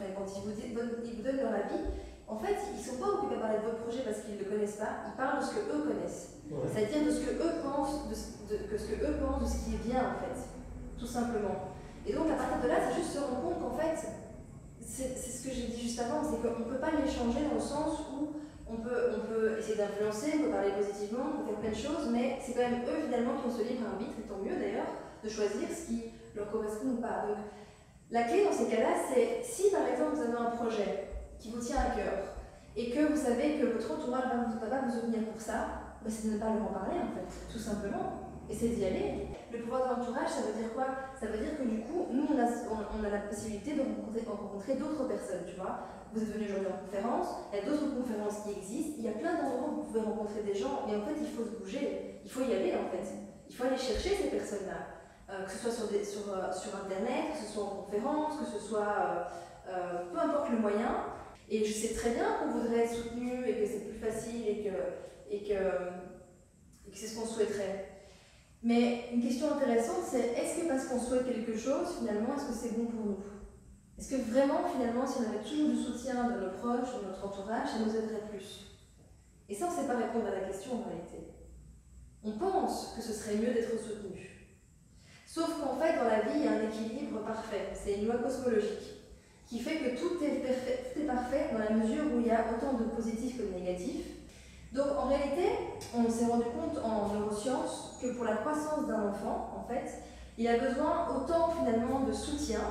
fait. Quand ils vous donnent leur avis, en fait, ils ne sont pas occupés à parler de votre projet parce qu'ils ne le connaissent pas, ils parlent de ce qu'eux connaissent. Ouais. C'est-à-dire de ce qu'eux pensent, de ce qui est bien, en fait, tout simplement. Et donc, à partir de là, c'est juste se rendre compte qu'en fait, c'est ce que j'ai dit juste avant, c'est qu'on ne peut pas les changer dans le sens où on peut essayer d'influencer, on peut parler positivement, on peut faire plein de choses, mais c'est quand même eux, finalement, qui ont ce libre arbitre, et tant mieux d'ailleurs, de choisir ce qui leur correspond ou pas. Donc, la clé dans ces cas-là, c'est si par exemple vous avez un projet qui vous tient à cœur et que vous savez que votre entourage va vous soutenir pour ça, ben c'est de ne pas leur en parler en fait, tout simplement. Et c'est d'y aller. Le pouvoir de l'entourage, ça veut dire quoi? Ça veut dire que du coup, nous, on a la possibilité de rencontrer d'autres personnes, tu vois. Vous êtes venu aujourd'hui en conférence, il y a d'autres conférences qui existent, il y a plein d'endroits où vous pouvez rencontrer des gens, et en fait, il faut se bouger, il faut y aller en fait. Il faut aller chercher ces personnes-là. Que ce soit sur Internet, que ce soit en conférence, que ce soit peu importe le moyen. Et je sais très bien qu'on voudrait être soutenu et que c'est plus facile et que c'est ce qu'on souhaiterait. Mais une question intéressante, c'est est-ce que parce qu'on souhaite quelque chose, finalement, est-ce que c'est bon pour nous? Est-ce que vraiment, finalement, si on avait toujours du soutien de nos proches, de notre entourage, ça nous aiderait plus? Et ça, on ne sait pas répondre à la question en réalité. On pense que ce serait mieux d'être soutenu. Sauf qu'en fait, dans la vie, il y a un équilibre parfait. C'est une loi cosmologique qui fait que tout est parfait dans la mesure où il y a autant de positifs que de négatifs. Donc en réalité, on s'est rendu compte en neurosciences que pour la croissance d'un enfant, en fait, il a besoin autant finalement de soutien,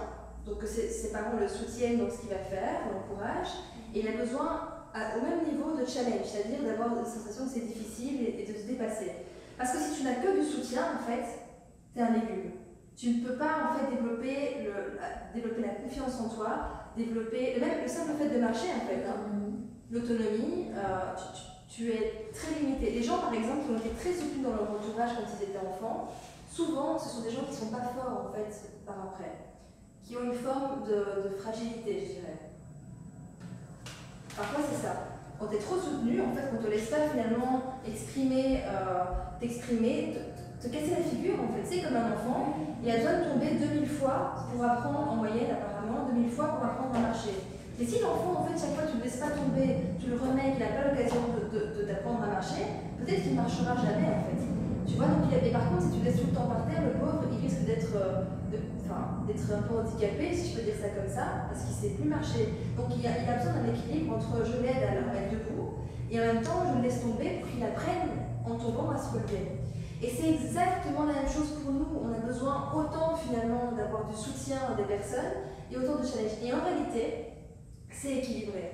donc que ses parents le soutiennent dans ce qu'il va faire, l'encouragent, et il a besoin au même niveau de challenge, c'est-à-dire d'avoir la sensation que c'est difficile et de se dépasser. Parce que si tu n'as que du soutien, en fait, tu es un légume. Tu ne peux pas en fait développer la confiance en toi, développer même le simple fait de marcher en fait, l'autonomie, tu es très limité. Les gens par exemple qui ont été très soutenus dans leur entourage quand ils étaient enfants, souvent ce sont des gens qui ne sont pas forts en fait par après, qui ont une forme de fragilité, je dirais. Parfois c'est ça. Quand tu es trop soutenu, en fait, on ne te laisse pas finalement t'exprimer, te casser la figure en fait. C'est comme un enfant, il a besoin de tomber 2000 fois pour apprendre, en moyenne apparemment, 2000 fois pour apprendre à marcher. Et si l'enfant, en fait, chaque fois tu ne le laisses pas tomber, tu le remets, qu'il n'a pas l'occasion d'apprendre à marcher, peut-être qu'il ne marchera jamais en fait. Tu vois, donc, et par contre, si tu le laisses tout le temps par terre, le pauvre, il risque d'être un peu handicapé, si je peux dire ça comme ça, parce qu'il ne sait plus marcher. Donc il a besoin d'un équilibre entre je l'aide à le remettre debout, et en même temps je le laisse tomber pour qu'il apprenne en tombant à se relever. Et c'est exactement la même chose pour nous. On a besoin autant finalement d'avoir du soutien des personnes et autant de challenge. Et en réalité, c'est équilibré.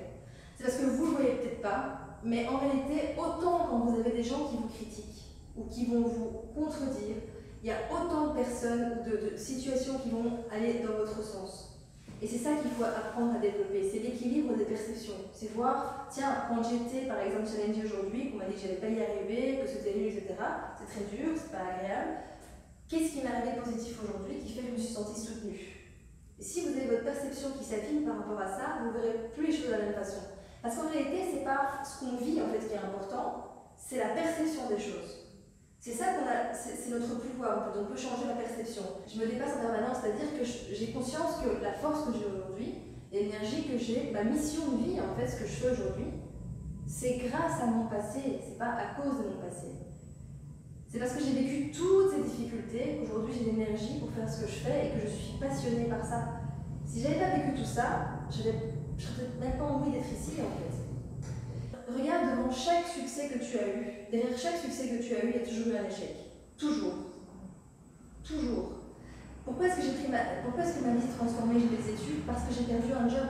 C'est parce que vous ne le voyez peut-être pas, mais en réalité, autant quand vous avez des gens qui vous critiquent ou qui vont vous contredire, il y a autant de personnes ou de situations qui vont aller dans votre sens. Et c'est ça qu'il faut apprendre à développer, c'est l'équilibre des perceptions. C'est voir, tiens, quand j'étais par exemple challengée aujourd'hui, qu'on m'a dit que j'allais pas y arriver, que c'était nul, etc., c'est très dur, c'est pas agréable. Qu'est-ce qui m'est arrivé de positif aujourd'hui qui fait que je me suis sentie soutenue? Et si vous avez votre perception qui s'affine par rapport à ça, vous ne verrez plus les choses de la même façon. Parce qu'en réalité, c'est pas ce qu'on vit en fait qui est important, c'est la perception des choses. C'est ça c'est notre pouvoir, on peut changer la perception. Je me dépasse en permanence, c'est-à-dire que j'ai conscience que la force que j'ai aujourd'hui, l'énergie que j'ai, ma mission de vie, en fait, ce que je fais aujourd'hui, c'est grâce à mon passé, c'est pas à cause de mon passé. C'est parce que j'ai vécu toutes ces difficultés qu'aujourd'hui j'ai l'énergie pour faire ce que je fais et que je suis passionnée par ça. Si j'avais pas vécu tout ça, je n'aurais peut-être même pas envie d'être ici, en fait. Regarde devant chaque succès que tu as eu, derrière chaque succès que tu as eu, il y a toujours eu un échec. Toujours. Toujours. Pourquoi est-ce que ma vie s'est transformée, j'ai des études? Parce que j'ai perdu un job.